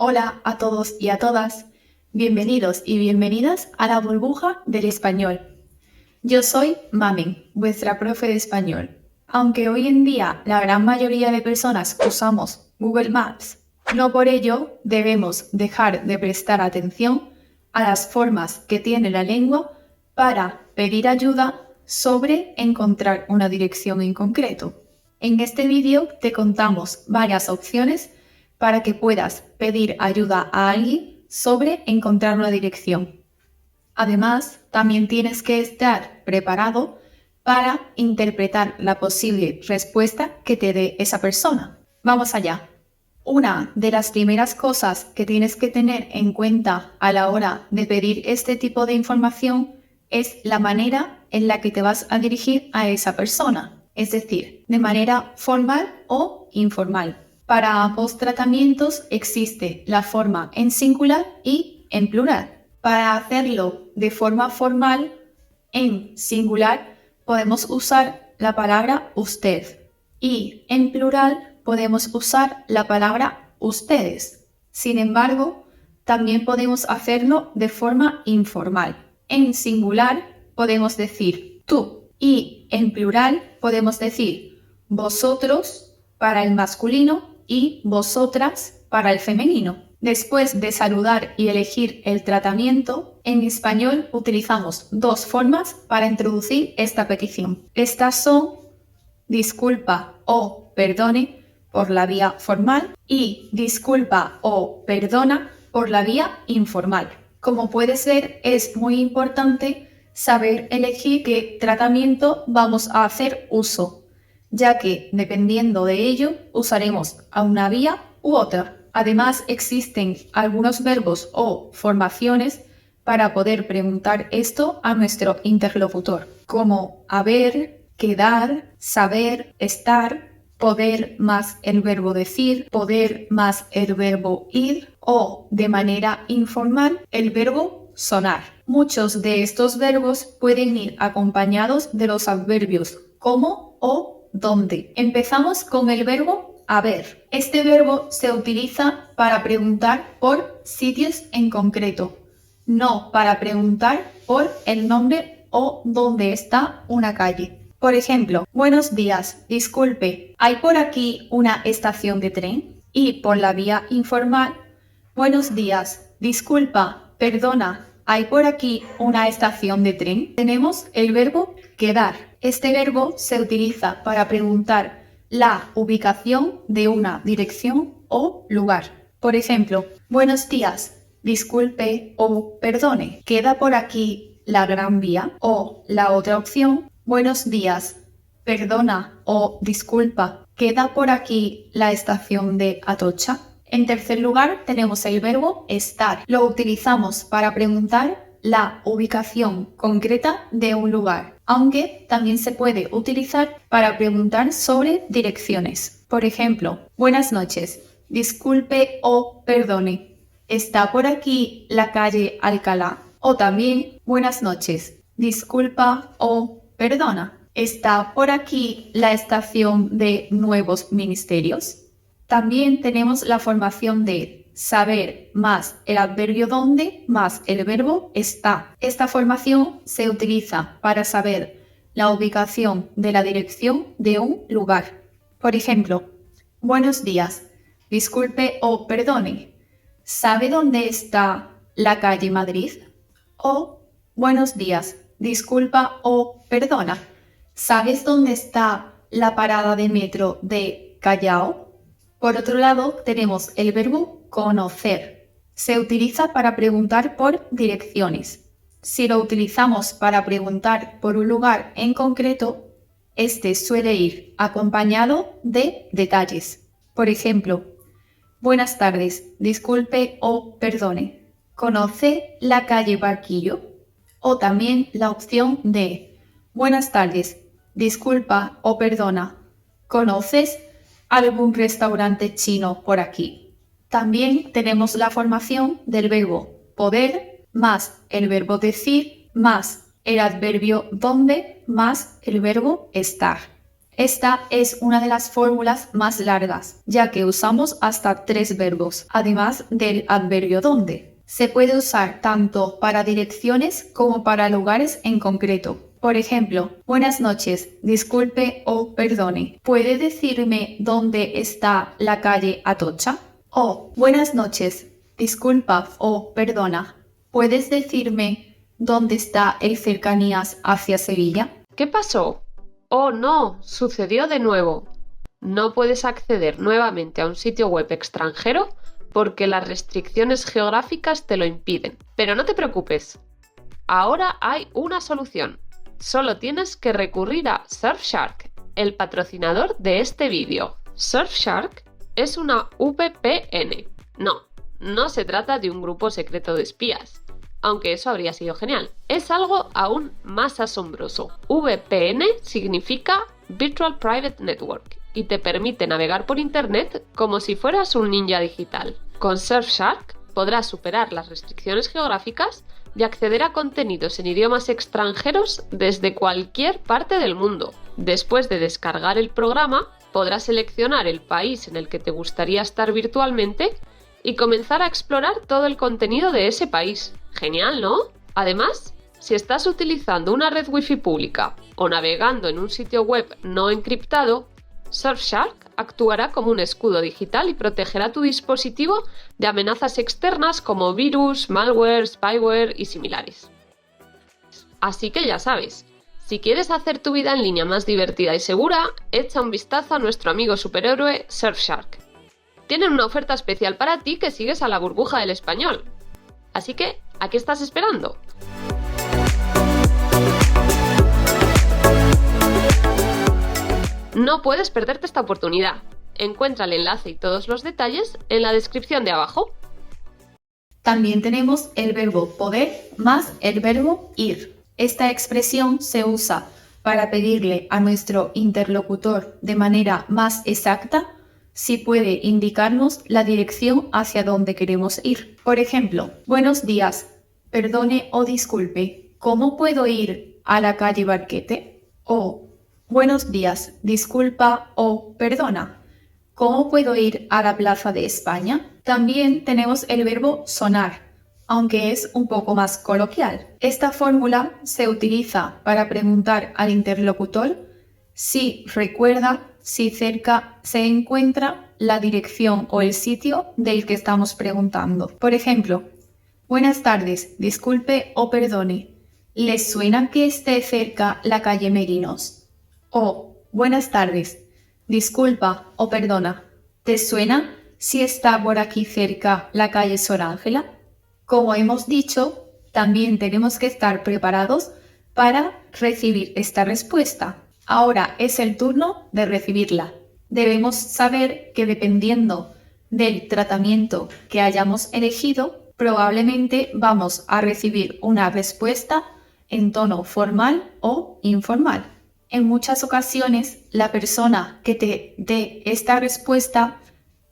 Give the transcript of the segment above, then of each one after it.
Hola a todos y a todas. Bienvenidos y bienvenidas a la burbuja del español. Yo soy Mamen, vuestra profe de español. Aunque hoy en día la gran mayoría de personas usamos Google Maps, no por ello debemos dejar de prestar atención a las formas que tiene la lengua para pedir ayuda sobre encontrar una dirección en concreto. En este vídeo te contamos varias opciones para que puedas pedir ayuda a alguien sobre encontrar una dirección. Además, también tienes que estar preparado para interpretar la posible respuesta que te dé esa persona. Vamos allá. Una de las primeras cosas que tienes que tener en cuenta a la hora de pedir este tipo de información es la manera en la que te vas a dirigir a esa persona, es decir, de manera formal o informal. Para ambos tratamientos existe la forma en singular y en plural. Para hacerlo de forma formal, en singular, podemos usar la palabra usted y en plural podemos usar la palabra ustedes. Sin embargo, también podemos hacerlo de forma informal. En singular podemos decir tú y en plural podemos decir vosotros para el masculino y vosotras para el femenino. Después de saludar y elegir el tratamiento, en español utilizamos dos formas para introducir esta petición. Estas son disculpa o perdone por la vía formal y disculpa o perdona por la vía informal. Como puedes ver, es muy importante saber elegir qué tratamiento vamos a hacer uso, ya que dependiendo de ello usaremos a una vía u otra. Además, existen algunos verbos o formaciones para poder preguntar esto a nuestro interlocutor, como haber, quedar, saber, estar, poder más el verbo decir, poder más el verbo ir o, de manera informal, el verbo sonar. Muchos de estos verbos pueden ir acompañados de los adverbios como o donde. Empezamos con el verbo haber. Este verbo se utiliza para preguntar por sitios en concreto, no para preguntar por el nombre o dónde está una calle. Por ejemplo, buenos días, disculpe, ¿hay por aquí una estación de tren? Y por la vía informal, buenos días, disculpa, perdona, ¿hay por aquí una estación de tren? Tenemos el verbo quedar. Este verbo se utiliza para preguntar la ubicación de una dirección o lugar. Por ejemplo, buenos días, disculpe o perdone, ¿queda por aquí la Gran Vía? O la otra opción, buenos días, perdona o disculpa, ¿queda por aquí la estación de Atocha? En tercer lugar, tenemos el verbo estar. Lo utilizamos para preguntar la ubicación concreta de un lugar, aunque también se puede utilizar para preguntar sobre direcciones. Por ejemplo, buenas noches, disculpe o perdone, ¿está por aquí la calle Alcalá? O también, buenas noches, disculpa o perdona, ¿está por aquí la estación de Nuevos Ministerios? También tenemos la formación de saber más el adverbio donde más el verbo está. Esta formación se utiliza para saber la ubicación de la dirección de un lugar. Por ejemplo, buenos días, disculpe o perdone, ¿sabe dónde está la calle Madrid? O buenos días, disculpa o perdona, ¿sabes dónde está la parada de metro de Callao? Por otro lado, tenemos el verbo conocer. Se utiliza para preguntar por direcciones. Si lo utilizamos para preguntar por un lugar en concreto, este suele ir acompañado de detalles. Por ejemplo, buenas tardes, disculpe o perdone, ¿conoce la calle Barquillo? O también la opción de buenas tardes, disculpa o perdona, ¿conoces algún restaurante chino por aquí? También tenemos la formación del verbo poder más el verbo decir más el adverbio donde más el verbo estar. Esta es una de las fórmulas más largas, ya que usamos hasta 3 verbos, además del adverbio donde. Se puede usar tanto para direcciones como para lugares en concreto. Por ejemplo, buenas noches, disculpe o perdone. ¿Puede decirme dónde está la calle Atocha? O buenas noches, disculpa o perdona. ¿Puedes decirme dónde está el Cercanías hacia Sevilla? ¿Qué pasó? Oh no, sucedió de nuevo. No puedes acceder nuevamente a un sitio web extranjero porque las restricciones geográficas te lo impiden. Pero no te preocupes. Ahora hay una solución. Solo tienes que recurrir a Surfshark, el patrocinador de este vídeo. Surfshark es una VPN. No se trata de un grupo secreto de espías, aunque eso habría sido genial. Es algo aún más asombroso. VPN significa Virtual Private Network y te permite navegar por internet como si fueras un ninja digital. Con Surfshark podrás superar las restricciones geográficas y acceder a contenidos en idiomas extranjeros desde cualquier parte del mundo. Después de descargar el programa, podrás seleccionar el país en el que te gustaría estar virtualmente y comenzar a explorar todo el contenido de ese país. Genial, ¿no? Además, si estás utilizando una red wifi pública o navegando en un sitio web no encriptado, Surfshark actuará como un escudo digital y protegerá tu dispositivo de amenazas externas como virus, malware, spyware y similares. Así que ya sabes, si quieres hacer tu vida en línea más divertida y segura, echa un vistazo a nuestro amigo superhéroe Surfshark. Tienen una oferta especial para ti que sigues a la burbuja del español. Así que, ¿a qué estás esperando? No puedes perderte esta oportunidad. Encuentra el enlace y todos los detalles en la descripción de abajo. También tenemos el verbo poder más el verbo ir. Esta expresión se usa para pedirle a nuestro interlocutor de manera más exacta si puede indicarnos la dirección hacia donde queremos ir. Por ejemplo, buenos días, perdone o disculpe, ¿cómo puedo ir a la calle Barquete? O buenos días, disculpa o perdona, ¿cómo puedo ir a la Plaza de España? También tenemos el verbo sonar, aunque es un poco más coloquial. Esta fórmula se utiliza para preguntar al interlocutor si recuerda si cerca se encuentra la dirección o el sitio del que estamos preguntando. Por ejemplo, buenas tardes, disculpe o perdone, ¿le suena que esté cerca la calle Merinos? O buenas tardes, disculpa o perdona, ¿te suena si está por aquí cerca la calle Sor Ángela? Como hemos dicho, también tenemos que estar preparados para recibir esta respuesta. Ahora es el turno de recibirla. Debemos saber que dependiendo del tratamiento que hayamos elegido, probablemente vamos a recibir una respuesta en tono formal o informal. En muchas ocasiones, la persona que te dé esta respuesta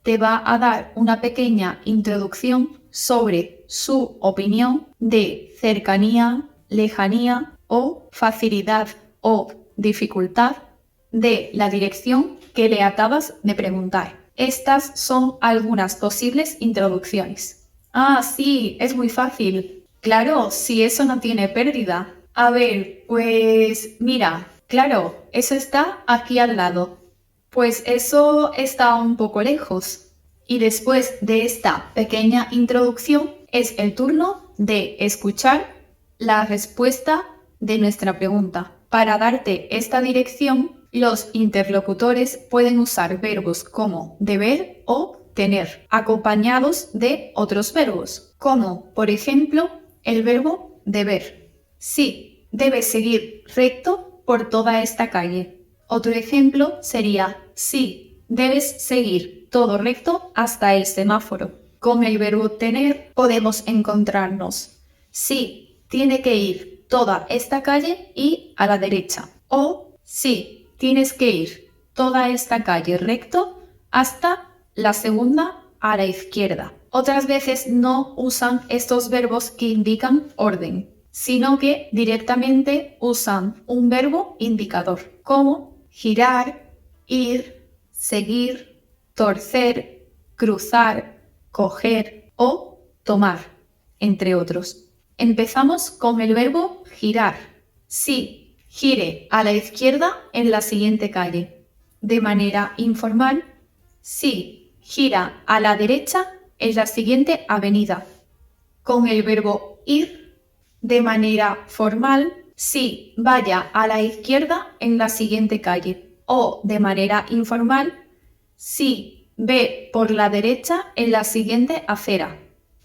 te va a dar una pequeña introducción sobre su opinión de cercanía, lejanía o facilidad o dificultad de la dirección que le acabas de preguntar. Estas son algunas posibles introducciones. Ah, sí, es muy fácil. Claro, si eso no tiene pérdida. A ver, pues mira, claro, eso está aquí al lado. Pues eso está un poco lejos. Y después de esta pequeña introducción es el turno de escuchar la respuesta de nuestra pregunta. Para darte esta dirección, los interlocutores pueden usar verbos como deber o tener, acompañados de otros verbos, como por ejemplo el verbo deber. Sí, debes seguir recto por toda esta calle. Otro ejemplo sería sí, debes seguir todo recto hasta el semáforo. Con el verbo tener podemos encontrarnos sí, tiene que ir toda esta calle y a la derecha. O sí, tienes que ir toda esta calle recto hasta la segunda a la izquierda. Otras veces no usan estos verbos que indican orden, sino que directamente usan un verbo indicador, como girar, ir, seguir, torcer, cruzar, coger o tomar, entre otros. Empezamos con el verbo girar. Sí, gire a la izquierda en la siguiente calle. De manera informal, sí, gira a la derecha en la siguiente avenida. Con el verbo ir, de manera formal, sí, vaya a la izquierda en la siguiente calle. O de manera informal, sí, ve por la derecha en la siguiente acera.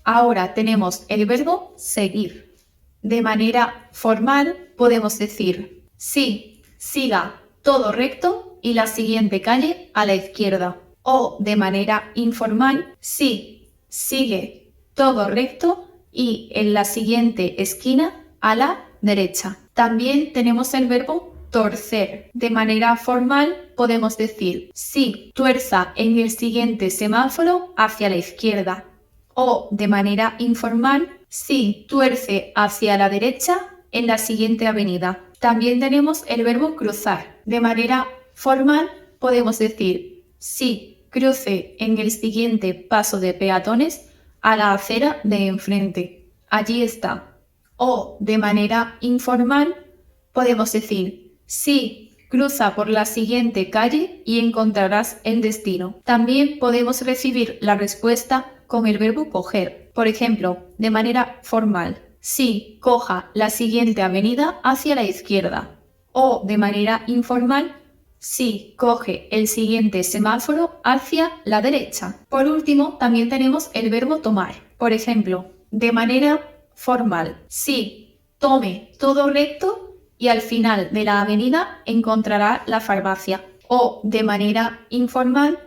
Ahora tenemos el verbo seguir. De manera formal podemos decir, sí, siga todo recto y la siguiente calle a la izquierda. O de manera informal, sí, sigue todo recto y en la siguiente esquina a la derecha. También tenemos el verbo torcer. De manera formal podemos decir, sí, tuerza en el siguiente semáforo hacia la izquierda. O de manera informal, sí, tuerce hacia la derecha en la siguiente avenida. También tenemos el verbo cruzar. De manera formal podemos decir, sí, cruce en el siguiente paso de peatones a la acera de enfrente. Allí está. O de manera informal podemos decir, sí, cruza por la siguiente calle y encontrarás el destino. También podemos recibir la respuesta con el verbo coger. Por ejemplo, de manera formal, sí, coja la siguiente avenida hacia la izquierda. O de manera informal, sí, coge el siguiente semáforo hacia la derecha. Por último, también tenemos el verbo tomar. Por ejemplo, de manera formal, sí, tome todo recto y al final de la avenida encontrará la farmacia. O de manera informal,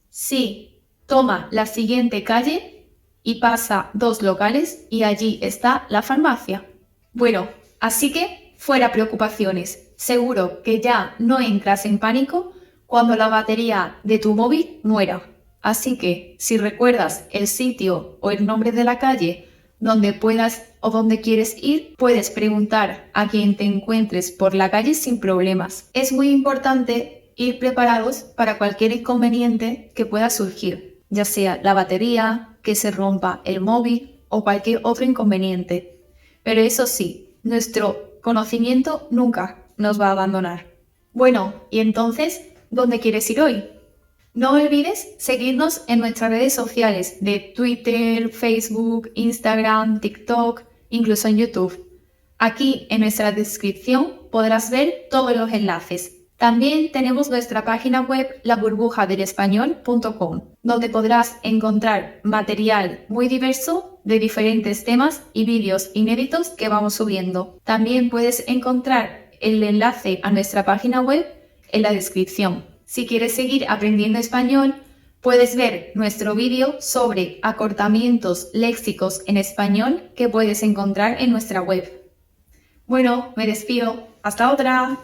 sí, toma la siguiente calle y pasa 2 locales y allí está la farmacia. Bueno, así que fuera preocupaciones. Seguro que ya no entras en pánico cuando la batería de tu móvil muera. Así que si recuerdas el sitio o el nombre de la calle donde puedas o donde quieres ir, puedes preguntar a quien te encuentres por la calle sin problemas. Es muy importante ir preparados para cualquier inconveniente que pueda surgir, ya sea la batería, que se rompa el móvil o cualquier otro inconveniente. Pero eso sí, nuestro conocimiento nunca nos va a abandonar. Bueno, y entonces, ¿dónde quieres ir hoy? No olvides seguirnos en nuestras redes sociales de Twitter, Facebook, Instagram, TikTok, incluso en YouTube. Aquí en nuestra descripción podrás ver todos los enlaces. También tenemos nuestra página web laburbujadelespañol.com, donde podrás encontrar material muy diverso de diferentes temas y vídeos inéditos que vamos subiendo. También puedes encontrar el enlace a nuestra página web en la descripción. Si quieres seguir aprendiendo español, puedes ver nuestro vídeo sobre acortamientos léxicos en español que puedes encontrar en nuestra web. Bueno, me despido. ¡Hasta otra!